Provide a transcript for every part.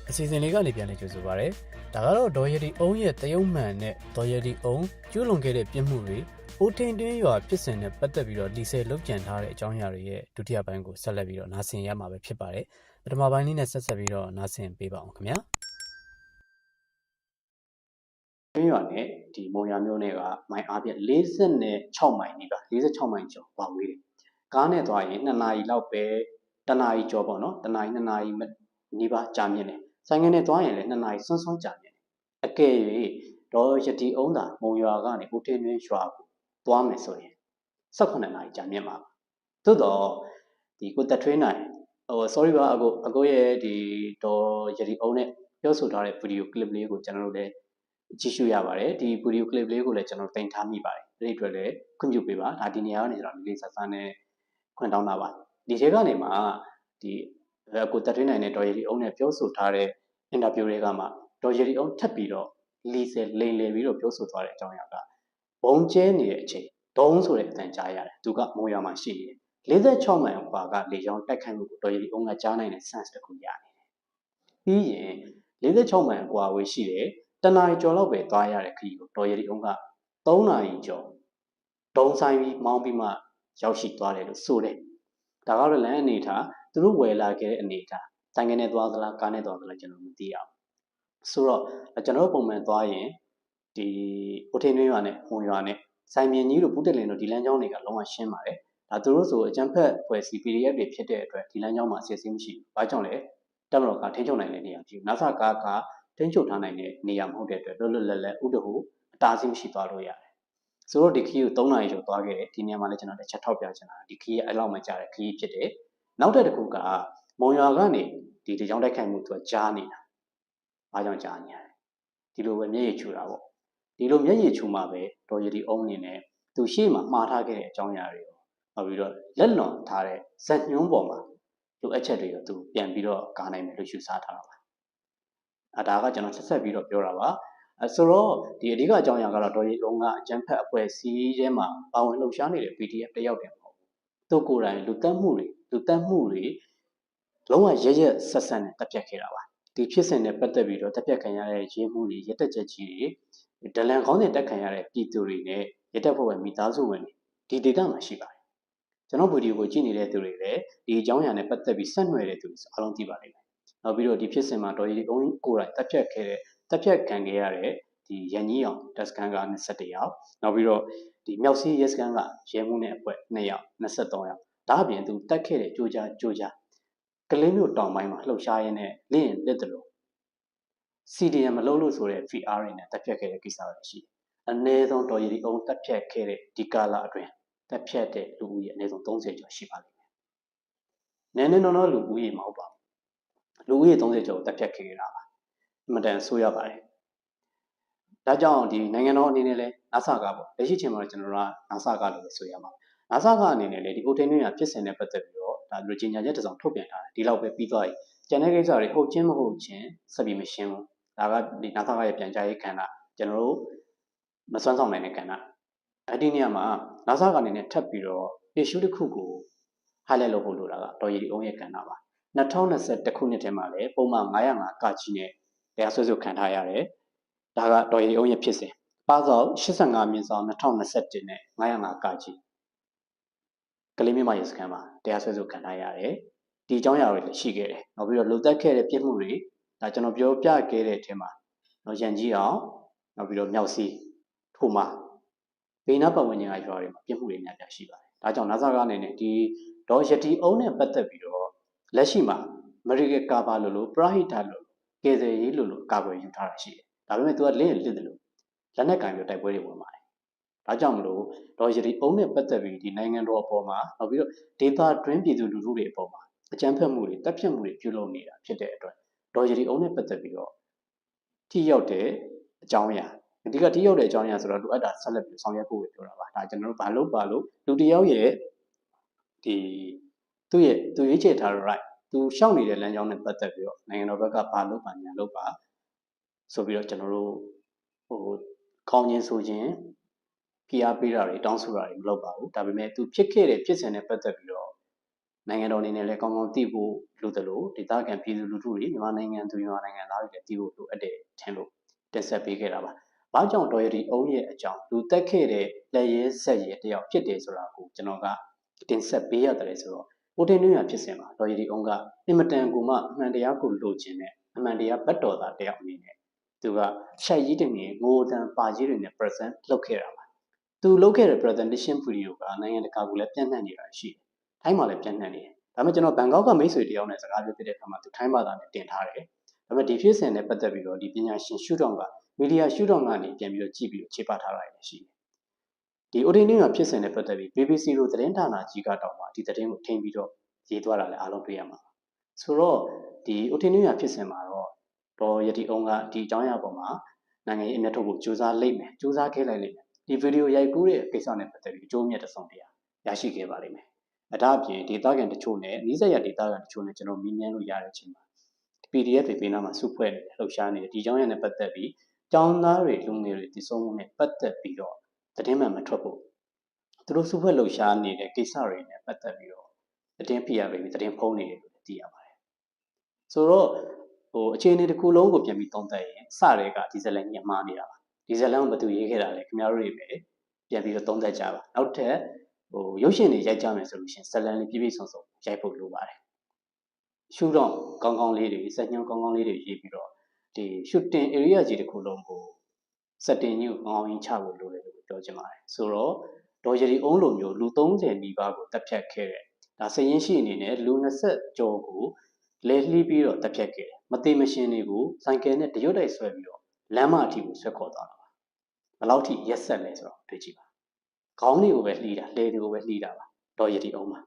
အစီအစဉ်လေးကနေပြန်လည်ကြိုဆိုပါရစေ။ဒါကတော့ဒေါ်ရည်အုံးရဲ့တရုတ်မှန်နဲ့ဒေါ်ရည်အုံးကျူးလွန်ခဲ့တဲ့ပြစ်မှုတွေအိုးထင်းတွင်းရွာဖြစ်စဉ်နဲ့ပတ်သက်ပြီးတော့ဒီဆယ်လုတ်ကြံထားတဲ့အကြောင်းအရာတွေရဲ့ဒုတိယပိုင်းကိုဆက်လက်ပြီးတော့နားဆင်ရမှာပဲဖြစ်ပါတယ်။ပထမပိုင်းလေးနဲ့ဆက်ပြီးတော့နားဆင်ပေးပါအောင်ခင်ဗျာ။တွင်းရွာနဲ့ဒီမုံရွာမျိုးနဲ့ကမိုင်အားဖြင့်46မိုင်နီးပါ46မိုင်ကျော်ပါဝေးတယ်။ကားနဲ့သွားရင်2နာရီလောက်ပဲ1နာရီကျော်ပေါ့နော်1နာရီ2နာရီနီးပါးကြာမြင့်တယ်။ဆိုင်ငယ်နဲ့သွားရင်လည်း2နာရီစွန်းစွန်းကြာမြင့်တယ်။အကယ်၍ဒေါ်ရတီအုံးသာမုံရွာကနေဦးထင်းတွင်းရွာကိုသွားမယ်ဆိုရင်18နာရီကြာမြင့်ပါ။သို့တော့ဒီကိုတက်ထွေးနိုင်sorry ပါအကိုရဲ့ဒီဒေါ်ရတီအုံးနဲ့ပြောဆိုထားတဲ့ဗီဒီယိုကလစ်လေးကိုကျွန်တော်တို့လည်းကြည့်ရှုရပါတယ်ဒီဗီဒီယိုကလစ်လေးကိုလည်းကျွန်တော်တင်ထားမိပါတယ်အဲ့ဒီအတွက်လည်းခွင့်ပြုပေးပါဒါဒီနေရာကနေကျွန်တော်လေးဆက်ဆက်နဲ့ခွင့်တောင်းတာပါဒီထဲကနေမှဒီကိုတက်ထွေးနိုင်တဲ့ဒေါ်ရတီအုံးနဲ့ပြောဆိုထားတဲ့အင်တာဗျူးတွေကမှဒေါ်ရတီအုံးထပ်ပြီးတော့လီဆယ်လိန်လေပြီးတော့ပြောဆိုသွားတဲ့အကြောင်းအရာကဘုံကျဲနေတဲ့အချိန်ဒုံးဆိုတဲ့အတန်ကြားရတယ်သူကမုံရွာမှာရှိတယ်46မိုင်ခွာကလေကြောင်းတိုက်ခိုက်မှုကိုဒေါ်ရတီအုံးကကြားနိုင်တဲ့ sense တစ်ခုရနေတယ်ပြီးရင်46မိုင်ကွာဝေးရှိတယ်တနာရီကျော်လောက်ပဲသွားရတဲ့ခရီးကိုဒေါ်ရတီအုံးက3နာရီကျော်ဒုံဆိုင်ပြီးမောင်းပြီးမှရောက်ရှိသွားတယ်လို့ဆိုတယ်ဒါကတော့လမ်းအနေထားသူတို့ဝယ်လာခဲ့တဲ့အနေထားဆိုင်ငယ်နဲ့သွားသလားကားနဲ့သွားသလားကျွန်တော်မသိအောင်ဆိုတော့ကျွန်တော်ပုံမှန်သွားရင်ဒီဦးထင်းတွင်းရွာနဲ့မုံရွာနဲ့ဆိုင်မြင်ကြီးတို့ဘူးတက်လင်တို့ဒီလမ်းကြောင်းတွေကလုံးဝရှင်းပါတယ်ဒါသူတို့ဆိုအကြံဖက်ဖွဲ့စည်း PDF တွေဖြစ်တဲ့အတွက်ဒီလမ်းကြောင်းမှာအစီအစဉ်မရှိဘူးဘာကြောင့်လဲတက်မတော်ကထိန်းချုပ်နိုင်တဲ့နေရာဖြစ်နာဆာကားကထိန်းချုပ်ထားနိုင်တဲ့နေရာမဟုတ်တဲ့အတွက်လွတ်လွတ်လပ်လပ်ဥတဟုအတားအဆီးမရှိသွားလို့ရတယ်ဆိုတော့ဒီခရီးကို3နာရီကျော်သွားခဲ့တယ်ဒီနေရာမှာလည်းကျွန်တော်တစ်ချက်ထောက်ပြချင်တာဒီခရီးအဲ့လောက်မှကြာတဲ့ခရီးဖြစ်တယ်နောက်တစ်ခုကမုံရွာကနေဒီကြောင်းတိုက်ခိုက်မှုသူကကြားနေတာအားကြောင့်ကြားနေရတယ်ဒီလိုပဲမျက်ရည်ချူတာပေါ့ဒီလိုမျက်ရည်ချူမှပဲဒေါ်ရတီအုံးအနေနဲ့သူရှေ့မှာမှားထားခဲ့တဲ့အကြောင်းအရာတွေကိုနောက်ပြီးတော့လက်လွန်ထားတဲ့ဇက်ညွှန်းပေါ်မှာလိုအပ်ချက်တွေကိုသူပြန်ပြီးတော့ကားနိုင်မယ်လို့ယူဆထားတာပါဒါကကျွန်တော်ဆက်ပြီးတော့ပြောတာပါဆိုတော့ဒီအဓိကအကြောင်းအရာကတော့ဒေါ်ရည်လုံးကအကျန်းဖက်အဖွဲ့အစည်းထဲမှာပါဝင်လှုပ်ရှားနေတဲ့ PDF တယောက်တည်းမဟုတ်ဘူးသူကိုယ်တိုင်လူတက်မှုတွေလုံးဝရရက်ဆက်ဆက်နဲ့တက်ပြတ်ခဲ့တာပါဒီဖြစ်စဉ်နဲ့ပတ်သက်ပြီးတော့တက်ပြတ်ခံရတဲ့ရေးမှုတွေရက်တက်ချက်ကြီးတွေဒလန်ခေါင်းစဉ်တက်ခံရတဲ့ပြည်သူတွေနဲ့ရက်တက်ဖွဲ့ဝင်မိသားစုဝင်တွေဒီဒေတာမှာရှိပါတယ်ကျွန်တော်ဗီဒီယိုကိုကြည့်နေတဲ့သူတွေလည်းဒီအကြောင်းအရာနဲ့ပတ်သက်ပြီးဆက်နွယ်တဲ့သူတွေအားလုံးသိပါလိမ့်မယ်နောက်ပြီးတော့ဒီဖြစ်စဉ်မှာဒေါ်ရီအုံးကိုယ်တိုင်တက်ဖြတ်ခံခဲ့ရတဲ့ဒီရန်ကြီးအောင်တက်စကန်က21ယောက်နောက်ပြီးတော့ဒီမြောက်စီးရဲစကန်ကရဲမှုနဲ့အဖွဲ့2ယောက်23ယောက်ဒါအပြင်သူတက်ခဲ့တဲ့ကြိုးကြားကလင်းမျိုးတောင်ပိုင်းမှာလှုပ်ရှားရင်းနဲ့လင်းလက်တလို့ CDM မလုပ်လို့ဆိုတဲ့ VR တွေနဲ့တက်ဖြတ်ခဲ့တဲ့ကိစ္စတွေရှိတယ်အနည်းဆုံးဒေါ်ရီအုံးတက်ဖြတ်ခဲ့တဲ့ဒီကာလာအတွင်းတက်ဖြတ်တဲ့လူဦးရေအနည်းဆုံး30ကျော်ရှိပါလိမ့်မယ်။နည်းနည်းတော့လူဦးရေမဟုတ်ပါဘူး။လူဦးရေ30ကျော်တက်ဖြတ်ခဲ့တာပါ။အမှန်တန်ဆိုရပါတယ်။ဒါကြောင့်ဒီနိုင်ငံတော်အနေနဲ့လည်းနာဆာကပေါ့လက်ရှိချိန်မှာကျွန်တော်တို့ကနာဆာကလို့ဆိုရမှာ။နာဆာကအနေနဲ့လည်းဒီကိုထိန်းတွင်းရဖြစ်စဉ်နဲ့ပတ်သက်ပြီးတော့ဒါလိုကြီးညာချက်တစ်စောင်ထုတ်ပြန်ထားတယ်။ဒီလောက်ပဲပြီးသွားပြီ။ကျန်တဲ့ကိစ္စတွေဟုတ်ချင်းမဟုတ်ချင်းဆက်ပြီးမရှင်းဘူး။ဒါကဒီနာဆာကရဲ့ပြန်ကြားရေးခန္ဓာကျွန်တော်တို့မစွမ်းဆောင်နိုင်တဲ့ကဏ္ဍအဲ့ဒီနေရာမှာနာဆာကနေနဲ့ထပ်ပြီးတော့ issue တစ်ခုကို highlight လုပ်ဖို့လိုတာကဒေါ်ရည်အုံးရဲ့ကဏ္ဍပါ2021ခုနှစ်ထဲမှာလည်းပုံမှန်905ကကြီးနဲ့တရားစွဲဆိုခံထားရတယ်ဒါကဒေါ်ရည်အုံးရဲ့ဖြစ်စဉ်ပါဆောင်85မြင်းဆောင်2021နဲ့905ကကြီးကလေးမြမရေစခန်းမှာတရားစွဲဆိုခံထားရတယ်ဒီအကြောင်းအရာတွေလည်းရှိခဲ့တယ်နောက်ပြီးတော့လူသက်ခဲ့တဲ့ပြစ်မှုတွေဒါကျွန်တော်ပြောပြခဲ့တဲ့အထက်မှာရန်ကြီးအောင်နောက်ပြီးတော့မြောက်စီထိုမှာဘေးနားပတ်ဝန်းကျင်ကရွာတွေမှာပြစ်မှုတွေများပြားရှိပါတယ်။ဒါကြောင့်နာဆာကအနေနဲ့ဒီဒေါ်ရတီအုံးနဲ့ပတ်သက်ပြီးတော့လက်ရှိမှာအမေရိကန်ကာဘာလို့ပရာဟိတလို့ကယ်ဆယ်ရေးလို့ကာကွယ်ယူထားတာရှိတယ်။ဒါပေမဲ့သူကလစ်တယ်လို့လက်နက်ကင်ပြီးတိုက်ပွဲတွေဝင်ပါတယ်။ဒါကြောင့်မလို့ဒေါ်ရတီအုံးနဲ့ပတ်သက်ပြီးဒီနိုင်ငံတော်အပေါ်မှာနောက်ပြီးတော့ဒေသတွင်းပြည်သူလူထုတွေအပေါ်မှာအကြမ်းဖက်မှုတွေတပ်ဖြတ်မှုတွေပြုလုပ်နေတာဖြစ်တဲ့အတွက်ဒေါ်ရတီအုံးနဲ့ပတ်သက်ပြီးတော့ထိရောက်တဲ့အကြောင်းအရာအဓိကထိရောက်တဲ့အကြောင်းအရာဆိုတော့လိုအပ်တာဆက်လက်ပြီးဆောင်ရွက်ဖို့ပဲပြောတာပါဒါကျွန်တော်တို့ဘာလို့ပါလို့လူတယောက်ရဲ့ဒီသူ့ရွေးချယ်ထားတဲ့ right သူရှောက်နေတဲ့လမ်းကြောင်းနဲ့ပတ်သက်ပြီးတော့နိုင်ငံတော်ဘက်ကဘာလို့ပါညာလို့ပါဆိုပြီးတော့ကျွန်တော်တို့ကောင်းခြင်းဆိုခြင်းဖိအားပေးတာတွေတောင်းဆိုတာတွေမလုပ်ပါဘူးဒါပေမဲ့သူဖြစ်ခဲ့တဲ့ဖြစ်စဉ်နဲ့ပတ်သက်ပြီးတော့ နိုင်ငံတော်အနေနဲ့လည်းကောင်းကောင်းသိဖို့လိုသလိုဒေသခံပြည်သူလူထုတွေမြန်မာနိုင်ငံသူမြန်မာနိုင်ငံသားတွေလည်းသိဖို့လိုအပ်တယ်ထင်လို့တင်ဆက်ပေးခဲ့တာပါ။ဘာကြောင့်ဒေါ်ရည်အုံးရဲ့အကြောင်းလူတက်ခဲ့တဲ့လက်ရဲဆက်ရဲတယောက်ဖြစ်တယ်ဆိုတာကိုကျွန်တော်ကတင်ဆက်ပေးရတယ်ဆိုတော့ဦးတင်နှင်းရဖြစ်စဉ်မှာဒေါ်ရည်အုံးကအင်မတန်ကိုမှအမှန်တရားကိုလိုချင်တဲ့အမှန်တရားဘတ်တော်သားတယောက်အနေနဲ့သူကရှိုက်ကြီးတင်ငိုတန်ပါကြီးတွေနဲ့ present လုပ်ခဲ့တာပါ။သူလုပ်ခဲ့တဲ့ presentation video ကနိုင်ငံတကာကိုလည်းပြန့်နှံ့နေတာရှိတယ်။ထိုင်းမှာလည်းပြန့်နှံ့နေတယ်။ဒါပေမဲ့ကျွန်တော်ဘန်ကောက်ကမိတ်ဆွေတယောက်နဲ့စကားပြောတဲ့အခါမှာသူထိုင်းဘာသာနဲ့တင်ထားတယ်။ဒါပေမဲ့ဒီဖြစ်စဉ်နဲ့ပတ်သက်ပြီးတော့ဒီပညာရှင်ရှုထောင့်ကမီဒီယာရှုထောင့်ကနေပြန်ပြီးတော့ကြည့်ပြီးတော့ခြေပထားတာလည်းရှိတယ်။ဒီအိုဒီနင်းကဖြစ်စဉ်နဲ့ပတ်သက်ပြီး BBC လိုသတင်းဌာနကြီးကတော့မှဒီသတင်းကိုထိန်းပြီးတော့ရေးသွားတာလည်းအားလုံးတွေ့ရမှာပါ။ဆိုတော့ဒီအိုဒီနင်းကဖြစ်စဉ်မှာတော့ဒေါ်ရတိအုံးကဒီအကြောင်းအရာပေါ်မှာနိုင်ငံရေးအမျက်ထုတ်ဖို့စူးစမ်းလိုက်မယ်စူးစမ်းခဲ့လိုက်လိမ့်မယ်ဒီဗီဒီယိုရိုက်ကူးတဲ့ကိစ္စနဲ့ပတ်သက်ပြီးအကျိုးအမြတ်တစ်စုံတရာရရှိခဲ့ပါလိမ့်မယ်အဒါအပြင်ဒေသခံတချို့နဲ့နီးစပ်ရာဒေသခံတချို့နဲ့ကျွန်တော်မြင်မြန်လို့ရတဲ့အချိန်မှာ PDF တွေပေးနာမှာစုဖွဲ့နေတယ်လှုပ်ရှားနေတယ်ဒီအကြောင်းအရာနဲ့ပတ်သက်ပြီးကျောင်းသားတွေလူငယ်တွေတည်ဆုံမှုနဲ့ပတ်သက်ပြီးတော့သတင်းမှန်မထွက်ဖို့သူတို့စုဖွဲ့လှုပ်ရှားနေတဲ့ကိစ္စတွေနဲ့ပတ်သက်ပြီးတော့သတင်းပြရပြီးသတင်းဖုံးနေတယ်လို့သိရပါတယ်ဆိုတော့အခြေအနေတစ်ခုလုံးကိုပြန်ပြီးသုံးသပ်ရင်စတဲ့ကဒီဇလန်ကြီးမှားနေတာပါဒီဇလန်ကိုဘယ်သူရေးခဲ့တာလဲခင်ဗျားတို့တွေပဲပြန်ပြီးတော့သုံးသပ်ကြပါနောက်ထပ်ရုပ်ရှင်တွေရိုက်ကြမယ်ဆိုလို့ရှိရင်ဇလန်လေးပြည့်ပြည့်စုံစုံရိုက်ဖို့လိုပါတယ်ရှူတော့ကောင်းကောင်းလေးတွေစက်ညွှန်းကောင်းကောင်းလေးတွေရေးပြီးတော့ဒီ shooting area ကြီးတစ်ခုလုံးကို setting ကြီးကိုကောင်းကောင်းကြီးချဖို့လိုတယ်လို့ပြောချင်ပါတယ်ဆိုတော့ဒေါ်ရည်အုံးလိုမျိုးလူ30နီးပါးကိုတပ်ဖြတ်ခဲ့တဲ့ဒါစရင်ရှိအနေနဲ့လူ20ကျော်ကိုလဲလှီးပြီးတော့တပ်ဖြတ်ခဲ့တယ်မသိမရှင်တွေကိုဆိုင်ကယ်နဲ့တရွတ်တိုက်ဆွဲပြီးတော့လမ်းမအထိကိုဆွဲခေါ်သွားတာပါဘယ်လောက်ထိရက်ဆက်လဲဆိုတော့တွေ့ကြည့်ပါခေါင်းတွေကိုပဲလှီးတာလဲတွေကိုပဲလှီးတာပါဒေါ်ရည်အုံးပါ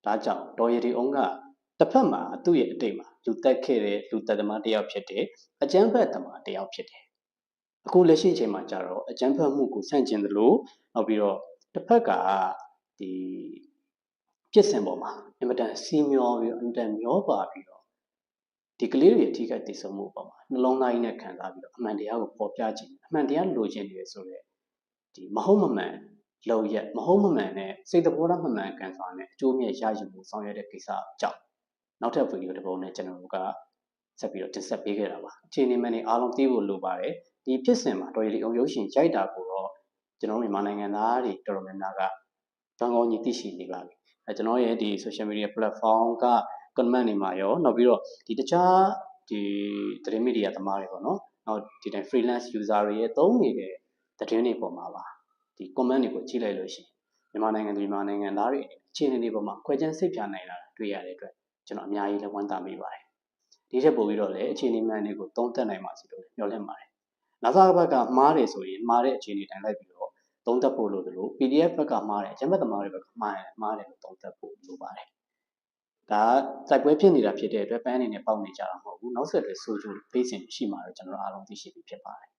ဒါကြောင့်ဒေါ်ရည်အုံးကတစ်ဖက်မှာသူ့ရဲ့အတိတ်မှာလူတက်ခဲ့တဲ့လူတက်သမားတစ်ယောက်ဖြစ်တယ်အကျန်းဖက်သမားတစ်ယောက်ဖြစ်တယ်အခုလက်ရှိအချိန်မှာကြတော့အကျန်းဖက်မှုကိုဆန့်ကျင်သလိုနောက်ပြီးတော့တစ်ဖက်ကဒီပြစ်စင်ပေါ်မှာအင်မတန်စီမျောပြီးတော့အင်မတန်မျောပါပြီးတော့ဒီကလေးတွေအထီးကတည်ဆုံမှုပေါ်မှာနှလုံးသားကြီးနဲ့ခံစားပြီးတော့အမှန်တရားကိုပေါ်ပြခြင်းအမှန်တရားလိုချင်နေရဆိုတဲ့ဒီမဟုတ်မမှန်လောက်ရက်မဟုတ်မမှန်နဲ့စိတ်တဘောထားမမှန်ကန်စွာနဲ့အကျိုးမြတ်ရယူမှုဆောင်ရွက်တဲ့ကိစ္စကြောင့်နောက်ထပ်ဗီဒီယိုတစ်ပုဒ်နဲ့ကျွန်တော်တို့ကဆက်ပြီးတော့တင်ဆက်ပေးခဲ့တာပါအခြေအနေမှန်တွေအားလုံးသိဖို့လိုပါတယ်ဒီဖြစ်စဉ်မှာဒေါ်ရည်အောင်ရုပ်ရှင်ရိုက်တာကိုတော့ကျွန်တော်မြန်မာနိုင်ငံသားတွေတော်တော်များများကတောင်းကောင်းကြီးသိရှိနေပါပြီကျွန်တော်ရဲ့ဒီ social media platform က comment တွေမှာရောနောက်ပြီးတော့ဒီတခြားဒီသတင်းမီဒီယာသမားတွေပေါ့နော်နောက်ဒီတိုင်း freelance user တွေရဲ့သုံးနေတဲ့သတင်းတွေပေါ်မှာပါဒီ comment တွေကိုကြည့်လိုက်လို့ရှိရင်မြန်မာနိုင်ငံသူမြန်မာနိုင်ငံသားတွေအခြေအနေတွေပေါ်မှာခွဲခြမ်းစိတ်ပြနိုင်လာတာတွေ့ရတဲ့အတွက်ကျွန်တော်အများကြီးလည်းဝမ်းသာမိပါတယ်ဒီထက်ပိုပြီးတော့လည်းအခြေအနေမှန်တွေကိုသုံးသပ်နိုင်ပါစေလို့ပြောလင့်ပါတယ်နောက်တစ်ဘက်ကမှားတယ်ဆိုရင်မှားတဲ့အခြေအနေတိုင်းလိုက်ပြီးတော့သုံးသပ်ဖို့လိုသလို PDF ဘက်ကမှားတယ်အကျဉ်းဖက်သမားတွေဘက်ကမှားတယ်လို့သုံးသပ်ဖို့လိုပါတယ်ဒါစိုက်ပွဲဖြစ်နေတာဖြစ်တဲ့အတွက်ပန်းအနေနဲ့ပေါက်နေကြတာမဟုတ်ဘူးနောက်ဆက်တွဲဆိုကြဖိစဉ်ရှိမှာတော့ကျွန်တော်အားလုံးသိရှိပြီးဖြစ်ပါတယ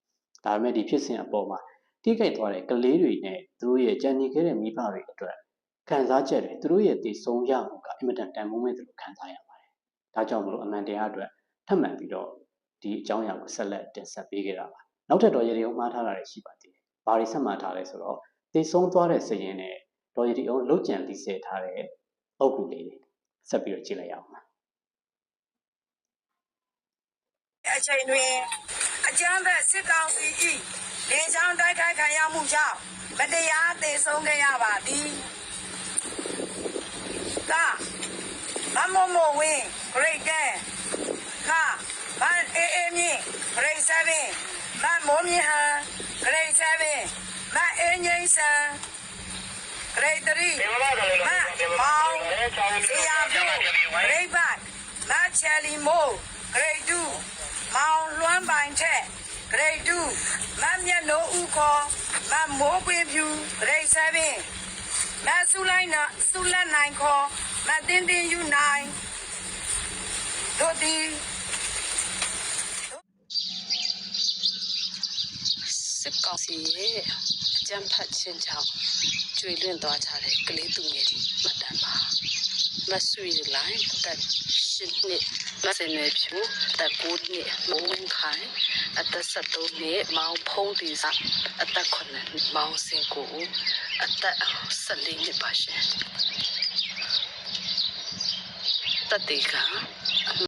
်ဒါပေမဲ့ဒီဖြစ်စဉ်အပေါ်မှာတိကျသွားတဲ့ကလေးတွေနဲ့သူတို့ရဲ့ကြံ့နေခဲ့တဲ့မိဘတွေအတွက်ခံစားချက်တွေသူတို့ရဲ့တည်ဆုံးရမှုကအင်မတန်တန်ဖိုးမဲ့သလိုခံစားရပါတယ်ဒါကြောင့်မလို့အမှန်တရားအတွက်ထပ်မံပြီးတော့ဒီအကြောင်းအရာကိုဆက်လက်တင်ဆက်ပေးခဲ့တာပါနောက်ထပ်တော့ရေဒီယိုမှားထားတာတွေရှိပါသေးတယ်ဘာတွေဆက်မှားထားလဲဆိုတော့တည်ဆုံးသွားတဲ့စည်ရင်နဲ့ဒေါ်ရေဒီယိုလုတ်ကြံလိစေထားတဲ့အုပ်ကူလေးတွေဆက်ပြီးတော့ကြည့်လိုက်ရအောင်ပါအချိန်တွင်အကြမ်းဖက်စစ်ကောင်စီ၏လေကြောင်းတိုက်ခိုက်ခံရမှုကြောင့်မတရားသေဆုံးခဲ့ရပါသည်ကမမမဝင်း grade 10ကမန်အေးအေးမြင့် grade 7မန်မိုးမြင့်ဟန် grade 7မန်အင်းငိမ့်ဆန် grade 3မန်မောင်စီယာပြို grade 5မန်ချယ်လီမိုး grade 2မောင်လွမ်းပိုင်ထက် grade 2မန်မြတ်နိုးဦးခေါ်မန်မိုးပွေဖြူ grade 7မန်စုလိုက်နိုင်ခေါ်မန်တင်းတင်းယူနိုင်တို့သည်စစ်ကောင်စီရဲ့အကြမ်းဖက်ခြင်းကြောင့်ကျွေလွင့်သွားကြတဲ့ကလေးသူငယ်တွေမှတ်တမ်းပါမဆွေလိုင်းတက်ရှင်နှစ်မစနေဖြူတက်ကိုနှစ်မိုးခိုင်အသက်73နှစ်မောင်ဖုံးဒီစာအသက်9မောင်စင်ကိုအသက်14နှစ်ပါရှင် တတ်သေးက